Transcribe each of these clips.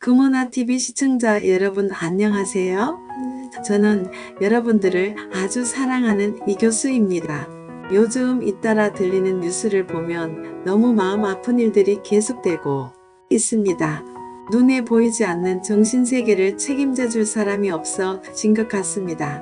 금호나TV 시청자 여러분 안녕하세요. 저는 여러분들을 아주 사랑하는 이교수입니다. 요즘 잇따라 들리는 뉴스를 보면 너무 마음 아픈 일들이 계속되고 있습니다. 눈에 보이지 않는 정신세계를 책임져 줄 사람이 없어진 것 같습니다.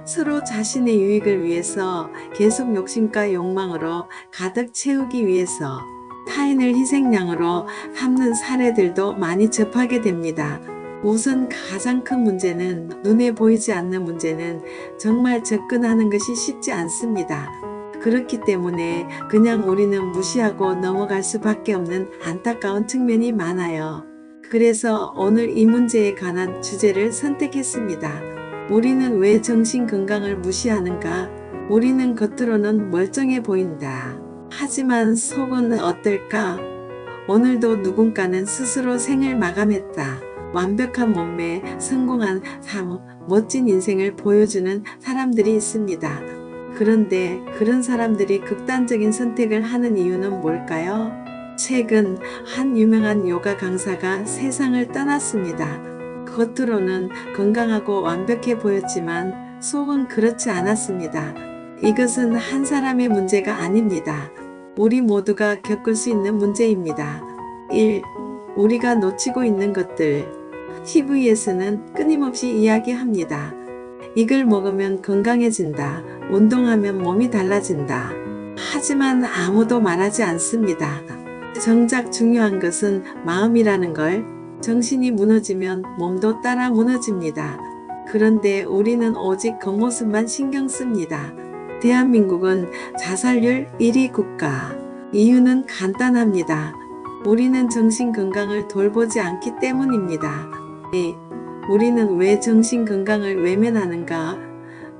서로 자신의 유익을 위해서 계속 욕심과 욕망으로 가득 채우기 위해서 타인을 희생양으로 삼는 사례들도 많이 접하게 됩니다. 우선 가장 큰 문제는 눈에 보이지 않는 문제는 정말 접근하는 것이 쉽지 않습니다. 그렇기 때문에 그냥 우리는 무시하고 넘어갈 수밖에 없는 안타까운 측면이 많아요. 그래서 오늘 이 문제에 관한 주제를 선택했습니다. 우리는 왜 정신건강을 무시하는가? 우리는 겉으로는 멀쩡해 보인다. 하지만 속은 어떨까? 오늘도 누군가는 스스로 생을 마감했다. 완벽한 몸매, 성공한 삶, 멋진 인생을 보여주는 사람들이 있습니다. 그런데 그런 사람들이 극단적인 선택을 하는 이유는 뭘까요? 최근 한 유명한 요가 강사가 세상을 떠났습니다. 겉으로는 건강하고 완벽해 보였지만 속은 그렇지 않았습니다. 이것은 한 사람의 문제가 아닙니다. 우리 모두가 겪을 수 있는 문제입니다. 1. 우리가 놓치고 있는 것들. TV에서는 끊임없이 이야기합니다. 이걸 먹으면 건강해진다. 운동하면 몸이 달라진다. 하지만 아무도 말하지 않습니다. 정작 중요한 것은 마음이라는 걸. 정신이 무너지면 몸도 따라 무너집니다. 그런데 우리는 오직 겉모습만 신경 씁니다. 대한민국은 자살률 1위 국가. 이유는 간단합니다. 우리는 정신건강을 돌보지 않기 때문입니다. 우리는 왜 정신건강을 외면하는가?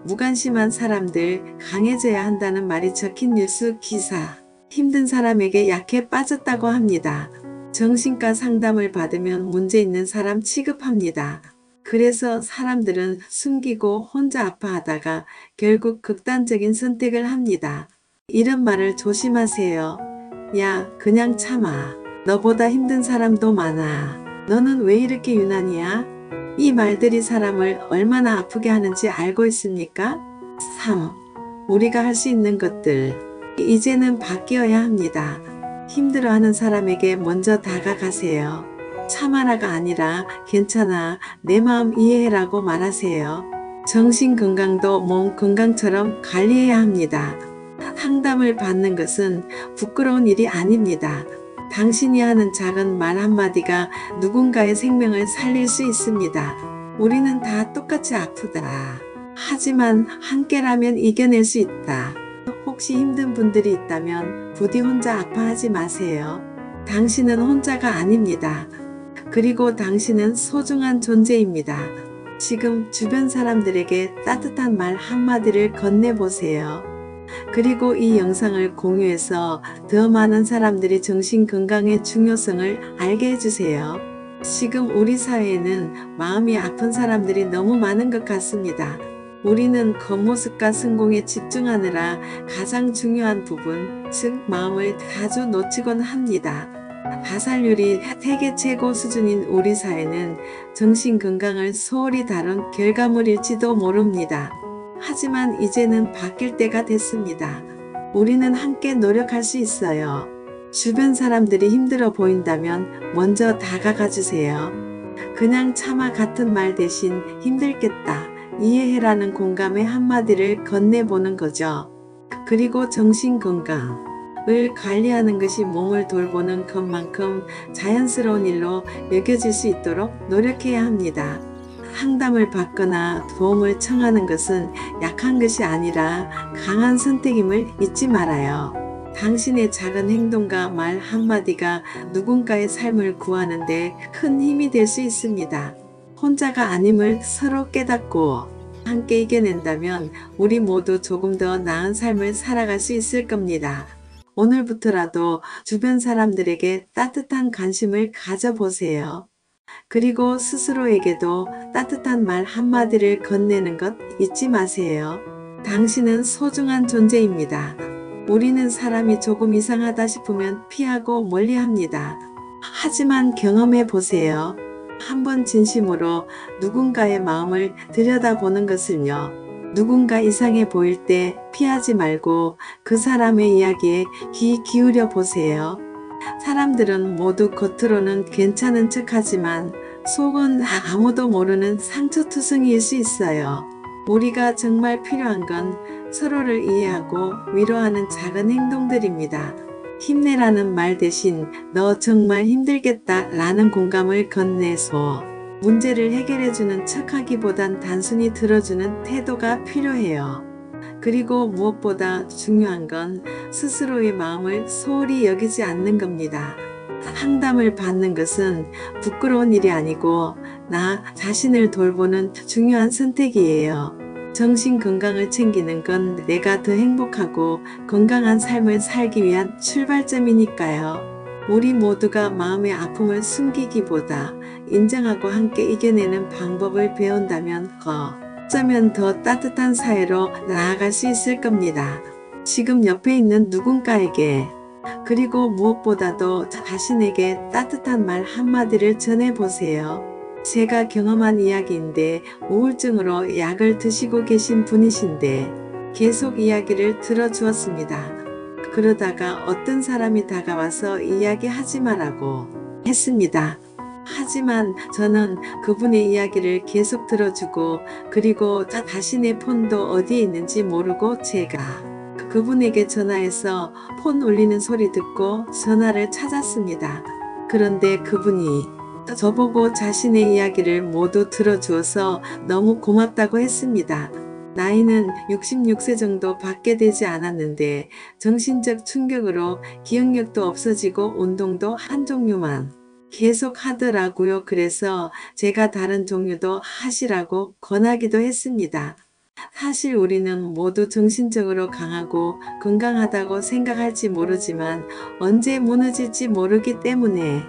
무관심한 사람들 강해져야 한다는 말이 적힌 뉴스 기사. 힘든 사람에게 약해 빠졌다고 합니다. 정신과 상담을 받으면 문제 있는 사람 취급합니다. 그래서 사람들은 숨기고 혼자 아파하다가 결국 극단적인 선택을 합니다. 이런 말을 조심하세요. 야, 그냥 참아. 너보다 힘든 사람도 많아. 너는 왜 이렇게 유난이야? 이 말들이 사람을 얼마나 아프게 하는지 알고 있습니까? 3. 우리가 할 수 있는 것들. 이제는 바뀌어야 합니다. 힘들어하는 사람에게 먼저 다가가세요. 참아라가 아니라 괜찮아, 내 마음 이해해라고 말하세요. 정신건강도 몸 건강처럼 관리해야 합니다. 상담을 받는 것은 부끄러운 일이 아닙니다. 당신이 하는 작은 말 한마디가 누군가의 생명을 살릴 수 있습니다. 우리는 다 똑같이 아프다. 하지만 함께라면 이겨낼 수 있다. 혹시 힘든 분들이 있다면 부디 혼자 아파하지 마세요. 당신은 혼자가 아닙니다. 그리고 당신은 소중한 존재입니다. 지금 주변 사람들에게 따뜻한 말 한마디를 건네보세요. 그리고 이 영상을 공유해서 더 많은 사람들이 정신건강의 중요성을 알게 해주세요. 지금 우리 사회에는 마음이 아픈 사람들이 너무 많은 것 같습니다. 우리는 겉모습과 성공에 집중하느라 가장 중요한 부분, 즉 마음을 자주 놓치곤 합니다. 자살률이 세계 최고 수준인 우리 사회는 정신건강을 소홀히 다룬 결과물일지도 모릅니다. 하지만 이제는 바뀔 때가 됐습니다. 우리는 함께 노력할 수 있어요. 주변 사람들이 힘들어 보인다면 먼저 다가가 주세요. 그냥 참아 같은 말 대신 힘들겠다, 이해해라는 공감의 한마디를 건네보는 거죠. 그리고 정신건강을 관리하는 것이 몸을 돌보는 것만큼 자연스러운 일로 여겨질 수 있도록 노력해야 합니다. 상담을 받거나 도움을 청하는 것은 약한 것이 아니라 강한 선택임을 잊지 말아요. 당신의 작은 행동과 말 한마디가 누군가의 삶을 구하는데 큰 힘이 될 수 있습니다. 혼자가 아님을 서로 깨닫고 함께 이겨낸다면 우리 모두 조금 더 나은 삶을 살아갈 수 있을 겁니다. 오늘부터라도 주변 사람들에게 따뜻한 관심을 가져보세요. 그리고 스스로에게도 따뜻한 말 한마디를 건네는 것 잊지 마세요. 당신은 소중한 존재입니다. 우리는 사람이 조금 이상하다 싶으면 피하고 멀리합니다. 하지만 경험해 보세요. 한번 진심으로 누군가의 마음을 들여다보는 것을요. 누군가 이상해 보일 때 피하지 말고 그 사람의 이야기에 귀 기울여 보세요. 사람들은 모두 겉으로는 괜찮은 척하지만 속은 아무도 모르는 상처투성이일 수 있어요. 우리가 정말 필요한 건 서로를 이해하고 위로하는 작은 행동들입니다. 힘내라는 말 대신 너 정말 힘들겠다 라는 공감을 건네서 문제를 해결해주는 척하기보단 단순히 들어주는 태도가 필요해요. 그리고 무엇보다 중요한 건 스스로의 마음을 소홀히 여기지 않는 겁니다. 상담을 받는 것은 부끄러운 일이 아니고 나 자신을 돌보는 중요한 선택이에요. 정신 건강을 챙기는 건 내가 더 행복하고 건강한 삶을 살기 위한 출발점이니까요. 우리 모두가 마음의 아픔을 숨기기보다 인정하고 함께 이겨내는 방법을 배운다면 어쩌면 더 따뜻한 사회로 나아갈 수 있을 겁니다. 지금 옆에 있는 누군가에게 그리고 무엇보다도 자신에게 따뜻한 말 한마디를 전해보세요. 제가 경험한 이야기인데 우울증으로 약을 드시고 계신 분이신데 계속 이야기를 들어주었습니다. 그러다가 어떤 사람이 다가와서 이야기하지 말라고 했습니다. 하지만 저는 그분의 이야기를 계속 들어주고 그리고 자신의 폰도 어디에 있는지 모르고 제가 그분에게 전화해서 폰 울리는 소리 듣고 전화를 찾았습니다. 그런데 그분이 저보고 자신의 이야기를 모두 들어주어서 너무 고맙다고 했습니다. 나이는 66세 정도 밖에 되지 않았는데 정신적 충격으로 기억력도 없어지고 운동도 한 종류만 계속 하더라고요. 그래서 제가 다른 종류도 하시라고 권하기도 했습니다. 사실 우리는 모두 정신적으로 강하고 건강하다고 생각할지 모르지만 언제 무너질지 모르기 때문에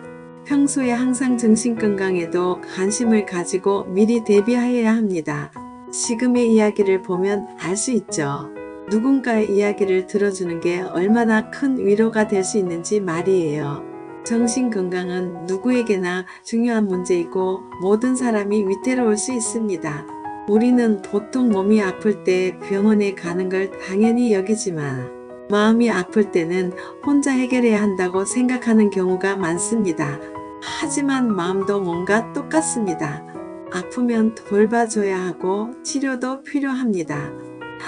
평소에 항상 정신건강에도 관심을 가지고 미리 대비하여야 합니다. 지금의 이야기를 보면 알 수 있죠. 누군가의 이야기를 들어주는 게 얼마나 큰 위로가 될 수 있는지 말이에요. 정신건강은 누구에게나 중요한 문제이고 모든 사람이 위태로울 수 있습니다. 우리는 보통 몸이 아플 때 병원에 가는 걸 당연히 여기지만 마음이 아플 때는 혼자 해결해야 한다고 생각하는 경우가 많습니다. 하지만 마음도 뭔가 똑같습니다. 아프면 돌봐줘야 하고 치료도 필요합니다.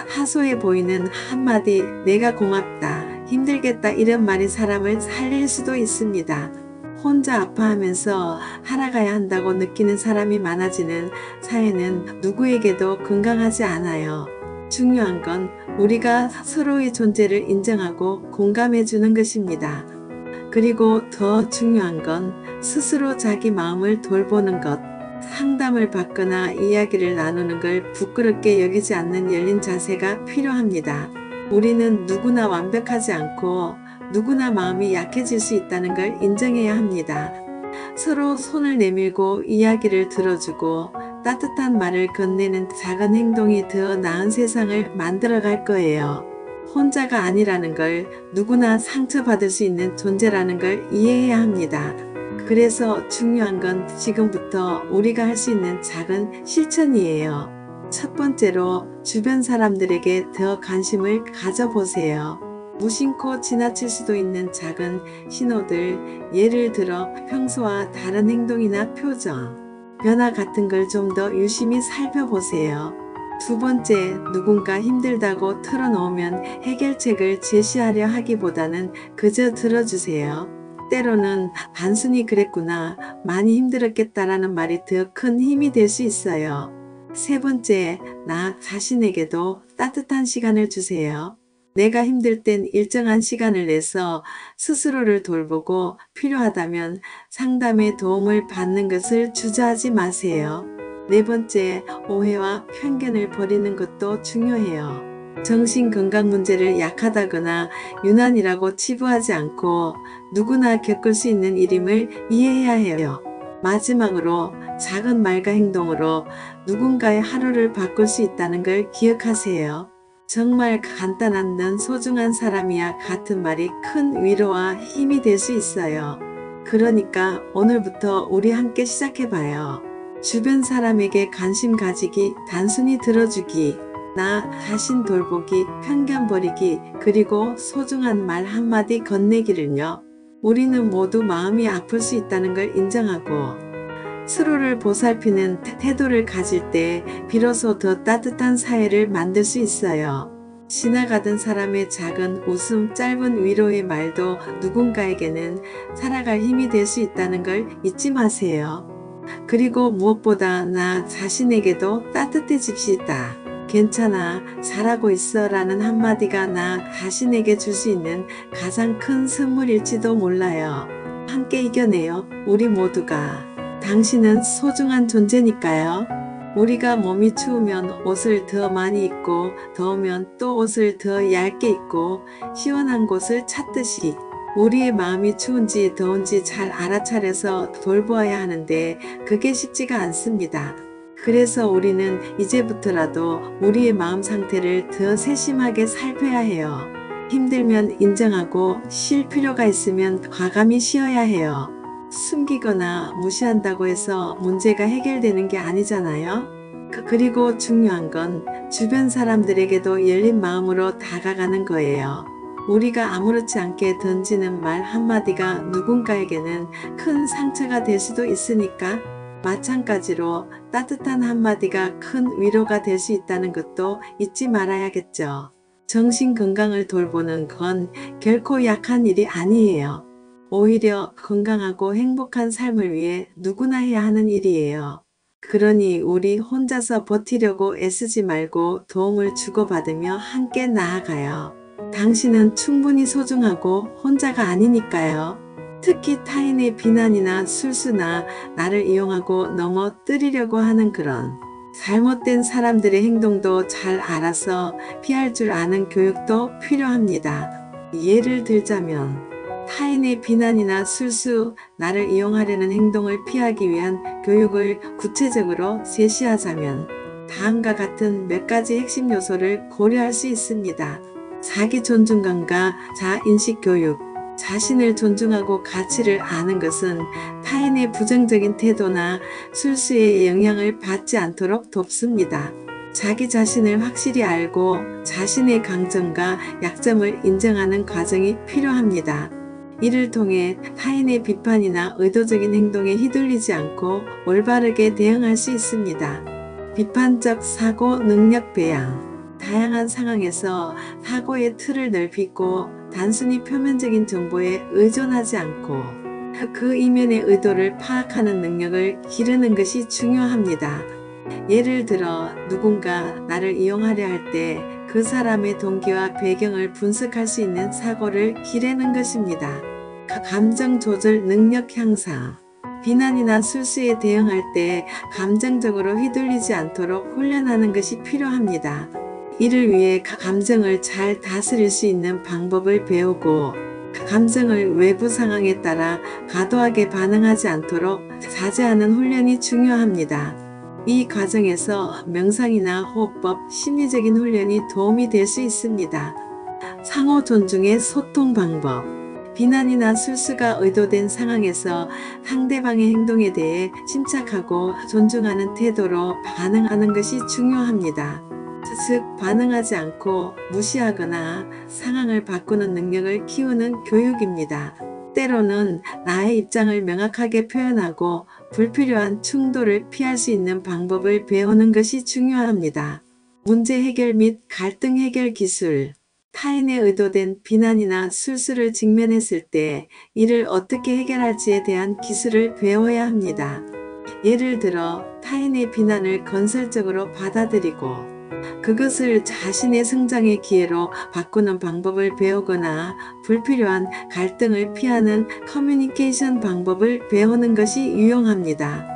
하소해 보이는 한마디 내가 고맙다, 힘들겠다 이런 말이 사람을 살릴 수도 있습니다. 혼자 아파하면서 살아가야 한다고 느끼는 사람이 많아지는 사회는 누구에게도 건강하지 않아요. 중요한 건 우리가 서로의 존재를 인정하고 공감해 주는 것입니다. 그리고 더 중요한 건 스스로 자기 마음을 돌보는 것. 상담을 받거나 이야기를 나누는 걸 부끄럽게 여기지 않는 열린 자세가 필요합니다. 우리는 누구나 완벽하지 않고 누구나 마음이 약해질 수 있다는 걸 인정해야 합니다. 서로 손을 내밀고 이야기를 들어주고 따뜻한 말을 건네는 작은 행동이 더 나은 세상을 만들어갈 거예요. 혼자가 아니라는 걸, 누구나 상처받을 수 있는 존재라는 걸 이해해야 합니다. 그래서 중요한 건 지금부터 우리가 할 수 있는 작은 실천이에요. 첫 번째로 주변 사람들에게 더 관심을 가져보세요. 무심코 지나칠 수도 있는 작은 신호들, 예를 들어 평소와 다른 행동이나 표정, 변화 같은 걸 좀 더 유심히 살펴보세요. 두 번째, 누군가 힘들다고 털어놓으면 해결책을 제시하려 하기보다는 그저 들어주세요. 때로는 단순히 그랬구나, 많이 힘들었겠다라는 말이 더 큰 힘이 될 수 있어요. 세 번째, 나 자신에게도 따뜻한 시간을 주세요. 내가 힘들 땐 일정한 시간을 내서 스스로를 돌보고 필요하다면 상담에 도움을 받는 것을 주저하지 마세요. 네 번째, 오해와 편견을 버리는 것도 중요해요. 정신건강 문제를 약하다거나 유난이라고 치부하지 않고 누구나 겪을 수 있는 일임을 이해해야 해요. 마지막으로 작은 말과 행동으로 누군가의 하루를 바꿀 수 있다는 걸 기억하세요. 정말 간단한 넌 소중한 사람이야 같은 말이 큰 위로와 힘이 될 수 있어요. 그러니까 오늘부터 우리 함께 시작해봐요. 주변 사람에게 관심 가지기, 단순히 들어주기, 나 자신 돌보기, 편견 버리기, 그리고 소중한 말 한마디 건네기를요. 우리는 모두 마음이 아플 수 있다는 걸 인정하고 서로를 보살피는 태도를 가질 때 비로소 더 따뜻한 사회를 만들 수 있어요. 지나가던 사람의 작은 웃음, 짧은 위로의 말도 누군가에게는 살아갈 힘이 될 수 있다는 걸 잊지 마세요. 그리고 무엇보다 나 자신에게도 따뜻해집시다. 괜찮아, 잘하고 있어 라는 한마디가 나 자신에게 줄 수 있는 가장 큰 선물일지도 몰라요. 함께 이겨내요, 우리 모두가. 당신은 소중한 존재니까요. 우리가 몸이 추우면 옷을 더 많이 입고 더우면 또 옷을 더 얇게 입고 시원한 곳을 찾듯이 우리의 마음이 추운지 더운지 잘 알아차려서 돌보아야 하는데 그게 쉽지가 않습니다. 그래서 우리는 이제부터라도 우리의 마음 상태를 더 세심하게 살펴야 해요. 힘들면 인정하고 쉴 필요가 있으면 과감히 쉬어야 해요. 숨기거나 무시한다고 해서 문제가 해결되는 게 아니잖아요. 그리고 중요한 건 주변 사람들에게도 열린 마음으로 다가가는 거예요. 우리가 아무렇지 않게 던지는 말 한마디가 누군가에게는 큰 상처가 될 수도 있으니까 마찬가지로 따뜻한 한마디가 큰 위로가 될 수 있다는 것도 잊지 말아야겠죠. 정신 건강을 돌보는 건 결코 약한 일이 아니에요. 오히려 건강하고 행복한 삶을 위해 누구나 해야 하는 일이에요. 그러니 우리 혼자서 버티려고 애쓰지 말고 도움을 주고받으며 함께 나아가요. 당신은 충분히 소중하고 혼자가 아니니까요. 특히 타인의 비난이나 술수나 나를 이용하고 넘어뜨리려고 하는 그런 잘못된 사람들의 행동도 잘 알아서 피할 줄 아는 교육도 필요합니다. 예를 들자면 타인의 비난이나 술수, 나를 이용하려는 행동을 피하기 위한 교육을 구체적으로 제시하자면 다음과 같은 몇 가지 핵심 요소를 고려할 수 있습니다. 자기 존중감과 자인식 교육. 자신을 존중하고 가치를 아는 것은 타인의 부정적인 태도나 술수의 영향을 받지 않도록 돕습니다. 자기 자신을 확실히 알고 자신의 강점과 약점을 인정하는 과정이 필요합니다. 이를 통해 타인의 비판이나 의도적인 행동에 휘둘리지 않고 올바르게 대응할 수 있습니다. 비판적 사고 능력 배양. 다양한 상황에서 사고의 틀을 넓히고 단순히 표면적인 정보에 의존하지 않고 그 이면의 의도를 파악하는 능력을 기르는 것이 중요합니다. 예를 들어 누군가 나를 이용하려 할 때 그 사람의 동기와 배경을 분석할 수 있는 사고를 기르는 것입니다. 감정 조절 능력 향상. 비난이나 술수에 대응할 때 감정적으로 휘둘리지 않도록 훈련하는 것이 필요합니다. 이를 위해 감정을 잘 다스릴 수 있는 방법을 배우고 감정을 외부 상황에 따라 과도하게 반응하지 않도록 자제하는 훈련이 중요합니다. 이 과정에서 명상이나 호흡법, 심리적인 훈련이 도움이 될 수 있습니다. 상호 존중의 소통 방법. 비난이나 술수가 의도된 상황에서 상대방의 행동에 대해 침착하고 존중하는 태도로 반응하는 것이 중요합니다. 즉 반응하지 않고 무시하거나 상황을 바꾸는 능력을 키우는 교육입니다. 때로는 나의 입장을 명확하게 표현하고 불필요한 충돌을 피할 수 있는 방법을 배우는 것이 중요합니다. 문제 해결 및 갈등 해결 기술. 타인의 의도된 비난이나 술수를 직면했을 때 이를 어떻게 해결할지에 대한 기술을 배워야 합니다. 예를 들어 타인의 비난을 건설적으로 받아들이고 그것을 자신의 성장의 기회로 바꾸는 방법을 배우거나 불필요한 갈등을 피하는 커뮤니케이션 방법을 배우는 것이 유용합니다.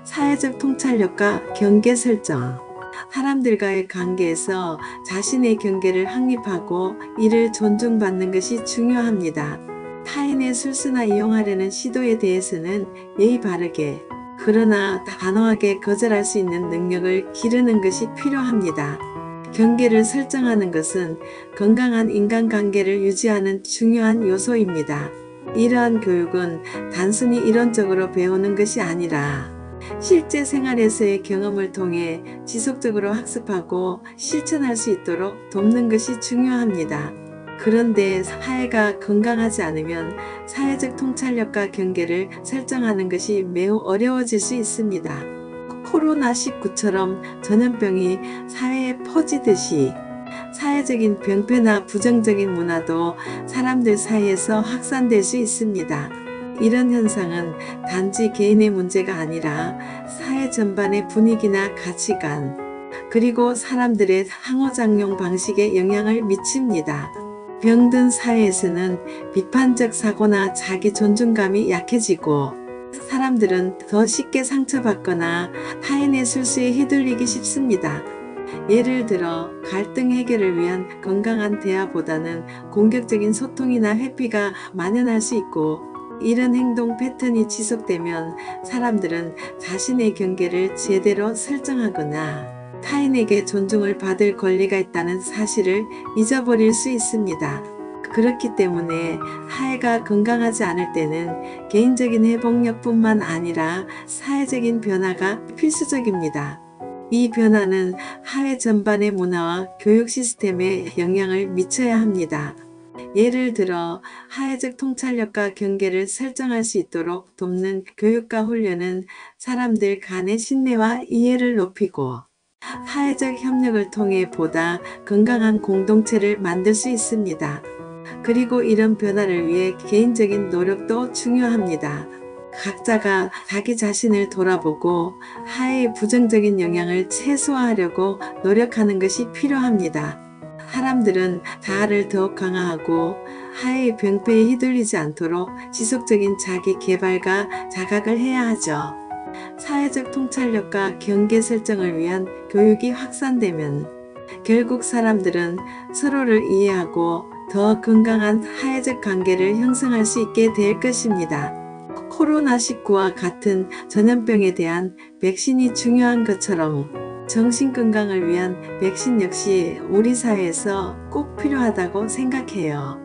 사회적 통찰력과 경계 설정. 사람들과의 관계에서 자신의 경계를 확립하고 이를 존중받는 것이 중요합니다. 타인의 술수나 이용하려는 시도에 대해서는 예의 바르게 그러나 단호하게 거절할 수 있는 능력을 기르는 것이 필요합니다. 경계를 설정하는 것은 건강한 인간관계를 유지하는 중요한 요소입니다. 이러한 교육은 단순히 이론적으로 배우는 것이 아니라 실제 생활에서의 경험을 통해 지속적으로 학습하고 실천할 수 있도록 돕는 것이 중요합니다. 그런데 사회가 건강하지 않으면 사회적 통찰력과 경계를 설정하는 것이 매우 어려워질 수 있습니다. 코로나19처럼 전염병이 사회에 퍼지듯이 사회적인 병폐나 부정적인 문화도 사람들 사이에서 확산될 수 있습니다. 이런 현상은 단지 개인의 문제가 아니라 사회 전반의 분위기나 가치관, 그리고 사람들의 상호작용 방식에 영향을 미칩니다. 병든 사회에서는 비판적 사고나 자기 존중감이 약해지고 사람들은 더 쉽게 상처받거나 타인의 실수에 휘둘리기 쉽습니다. 예를 들어 갈등 해결을 위한 건강한 대화보다는 공격적인 소통이나 회피가 만연할 수 있고, 이런 행동 패턴이 지속되면 사람들은 자신의 경계를 제대로 설정하거나 타인에게 존중을 받을 권리가 있다는 사실을 잊어버릴 수 있습니다. 그렇기 때문에 사회가 건강하지 않을 때는 개인적인 회복력뿐만 아니라 사회적인 변화가 필수적입니다. 이 변화는 사회 전반의 문화와 교육 시스템에 영향을 미쳐야 합니다. 예를 들어 사회적 통찰력과 경계를 설정할 수 있도록 돕는 교육과 훈련은 사람들 간의 신뢰와 이해를 높이고 사회적 협력을 통해 보다 건강한 공동체를 만들 수 있습니다. 그리고 이런 변화를 위해 개인적인 노력도 중요합니다. 각자가 자기 자신을 돌아보고 사회의 부정적인 영향을 최소화하려고 노력하는 것이 필요합니다. 사람들은 자아를 더욱 강화하고 사회의 병폐에 휘둘리지 않도록 지속적인 자기 개발과 자각을 해야 하죠. 사회적 통찰력과 경계 설정을 위한 교육이 확산되면 결국 사람들은 서로를 이해하고 더 건강한 사회적 관계를 형성할 수 있게 될 것입니다. 코로나19와 같은 전염병에 대한 백신이 중요한 것처럼 정신건강을 위한 백신 역시 우리 사회에서 꼭 필요하다고 생각해요.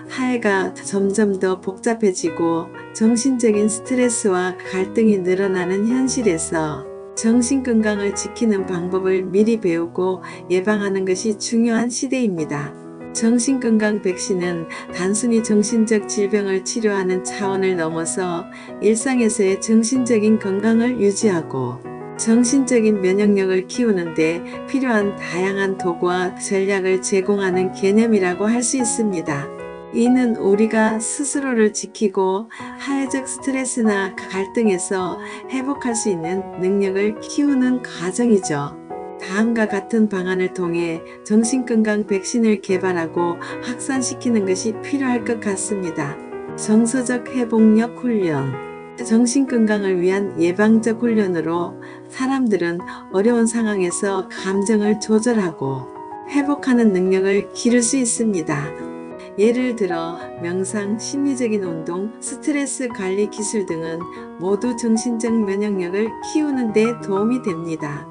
사회가 점점 더 복잡해지고 정신적인 스트레스와 갈등이 늘어나는 현실에서 정신건강을 지키는 방법을 미리 배우고 예방하는 것이 중요한 시대입니다. 정신건강 백신은 단순히 정신적 질병을 치료하는 차원을 넘어서 일상에서의 정신적인 건강을 유지하고 정신적인 면역력을 키우는 데 필요한 다양한 도구와 전략을 제공하는 개념이라고 할 수 있습니다. 이는 우리가 스스로를 지키고 사회적 스트레스나 갈등에서 회복할 수 있는 능력을 키우는 과정이죠. 다음과 같은 방안을 통해 정신건강 백신을 개발하고 확산시키는 것이 필요할 것 같습니다. 정서적 회복력 훈련. 정신건강을 위한 예방적 훈련으로 사람들은 어려운 상황에서 감정을 조절하고 회복하는 능력을 기를 수 있습니다. 예를 들어 명상, 심리적인 운동, 스트레스 관리 기술 등은 모두 정신적 면역력을 키우는 데 도움이 됩니다.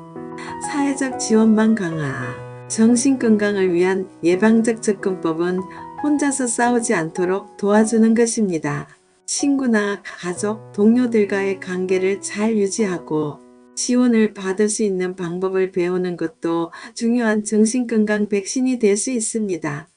사회적 지원망 강화. 정신건강을 위한 예방적 접근법은 혼자서 싸우지 않도록 도와주는 것입니다. 친구나 가족, 동료들과의 관계를 잘 유지하고 지원을 받을 수 있는 방법을 배우는 것도 중요한 정신건강 백신이 될 수 있습니다.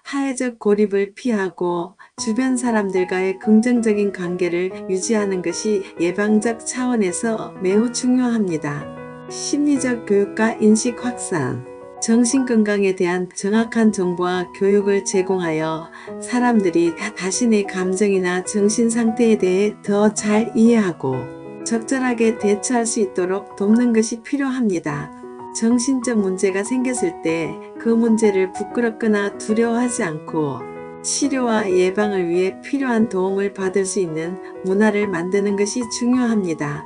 사회적 고립을 피하고 주변 사람들과의 긍정적인 관계를 유지하는 것이 예방적 차원에서 매우 중요합니다. 심리적 교육과 인식 확산. 정신건강에 대한 정확한 정보와 교육을 제공하여 사람들이 자신의 감정이나 정신 상태에 대해 더 잘 이해하고 적절하게 대처할 수 있도록 돕는 것이 필요합니다. 정신적 문제가 생겼을 때 그 문제를 부끄럽거나 두려워하지 않고 치료와 예방을 위해 필요한 도움을 받을 수 있는 문화를 만드는 것이 중요합니다.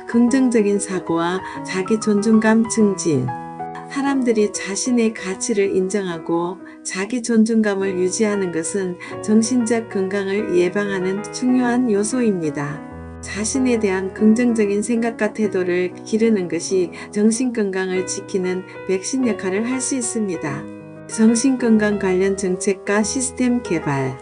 긍정적인 사고와 자기 존중감 증진. 사람들이 자신의 가치를 인정하고 자기 존중감을 유지하는 것은 정신적 건강을 예방하는 중요한 요소입니다. 자신에 대한 긍정적인 생각과 태도를 기르는 것이 정신건강을 지키는 백신 역할을 할 수 있습니다. 정신건강 관련 정책과 시스템 개발.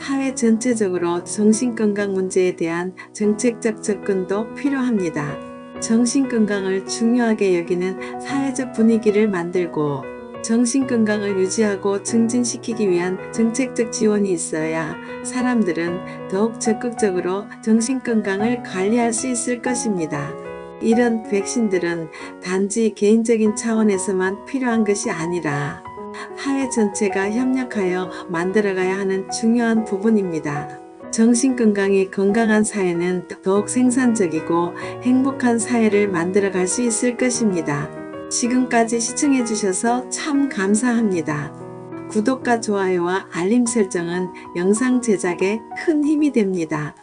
사회 전체적으로 정신건강 문제에 대한 정책적 접근도 필요합니다. 정신건강을 중요하게 여기는 사회적 분위기를 만들고 정신건강을 유지하고 증진시키기 위한 정책적 지원이 있어야 사람들은 더욱 적극적으로 정신건강을 관리할 수 있을 것입니다. 이런 백신들은 단지 개인적인 차원에서만 필요한 것이 아니라 사회 전체가 협력하여 만들어가야 하는 중요한 부분입니다. 정신건강이 건강한 사회는 더욱 생산적이고 행복한 사회를 만들어갈 수 있을 것입니다. 지금까지 시청해 주셔서 참 감사합니다. 구독과 좋아요와 알림 설정은 영상 제작에 큰 힘이 됩니다.